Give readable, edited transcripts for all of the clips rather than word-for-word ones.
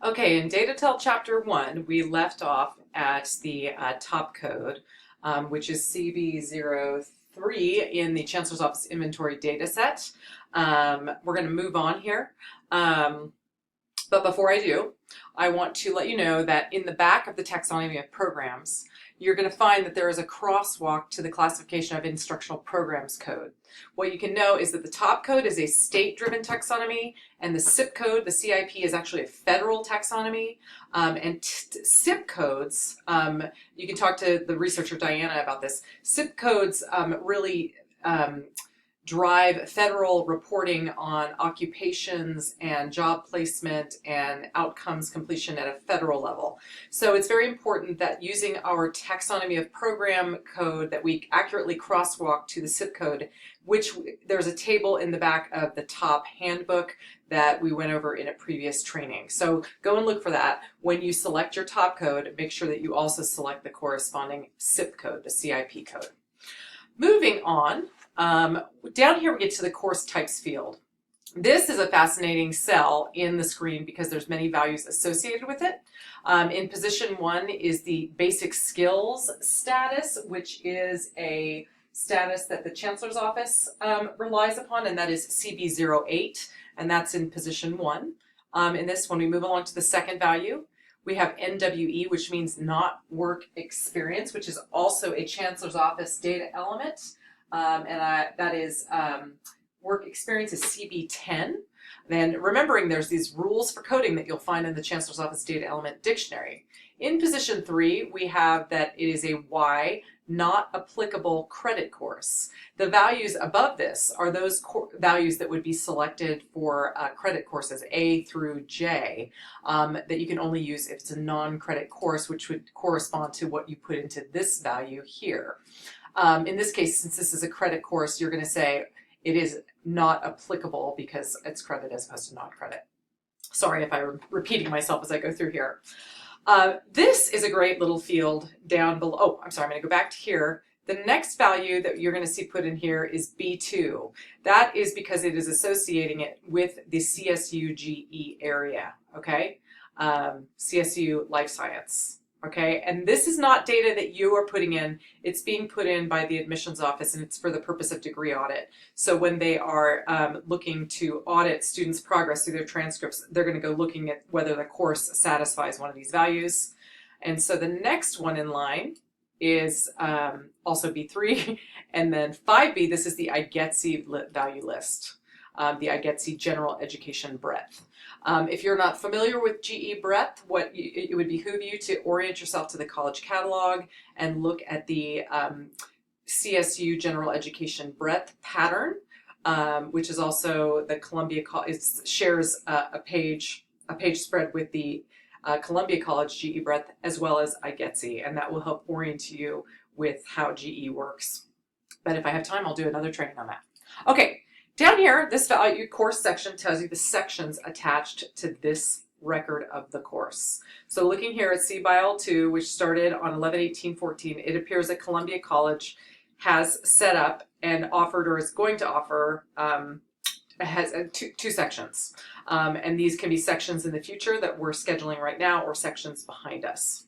Okay, in Datatel Chapter 1, we left off at the top code, which is CB03 in the Chancellor's Office Inventory Dataset. We're going to move on here. But before I do, I want to let you know that in the back of the taxonomy of programs, you're going to find that there is a crosswalk to the classification of instructional programs code. What you can know is that the top code is a state-driven taxonomy, and the CIP code, the CIP, is actually a federal taxonomy. CIP codes, you can talk to the researcher Diana about this. CIP codes really drive federal reporting on occupations and job placement and outcomes completion at a federal level. So it's very important that using our taxonomy of program code that we accurately crosswalk to the CIP code, which there's a table in the back of the top handbook that we went over in a previous training. So go and look for that. When you select your top code, make sure that you also select the corresponding CIP code, the CIP code. Moving on, down here we get to the course types field. This is a fascinating cell in the screen because there's many values associated with it. In position 1 is the basic skills status, which is a status that the Chancellor's Office relies upon, and that is CB08, and that's in position 1. In this, when we move along to the second value, we have NWE, which means not work experience, which is also a Chancellor's Office data element. That is work experience is CB10. Then remembering there's these rules for coding that you'll find in the Chancellor's Office data element dictionary. In position 3, we have that it is a Y, not applicable credit course. The values above this are those values that would be selected for credit courses A through J that you can only use if it's a non-credit course, which would correspond to what you put into this value here. In this case, since this is a credit course, you're going to say it is not applicable because it's credit as opposed to non-credit. Sorry if I'm repeating myself as I go through here. This is a great little field down below. Oh, I'm sorry, I'm going to go back to here. The next value that you're going to see put in here is B2. That is because it is associating it with the CSU GE area, okay? CSU Life Science, okay? And this is not data that you are putting in. It's being put in by the admissions office, and it's for the purpose of degree audit. So when they are looking to audit students' progress through their transcripts, they're going to go looking at whether the course satisfies one of these values. And so the next one in line is also B3, and then 5B, this is the IGETC value list, the IGETC General Education Breadth. If you're not familiar with GE Breadth, it would behoove you to orient yourself to the college catalog and look at the CSU General Education Breadth pattern, which is also the Columbia College. It shares a page spread with the Columbia College GE Breadth as well as IGETC, and that will help orient you with how GE works. But if I have time, I'll do another training on that. Okay. Down here, this value course section tells you the sections attached to this record of the course. So looking here at CBIOL2, which started on 11/18/14, it appears that Columbia College has set up and offered, or is going to offer, has two sections. And these can be sections in the future that we're scheduling right now or sections behind us.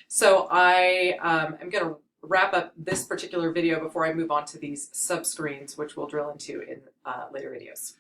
So I am going to wrap up this particular video before I move on to these subscreens, which we'll drill into in later videos.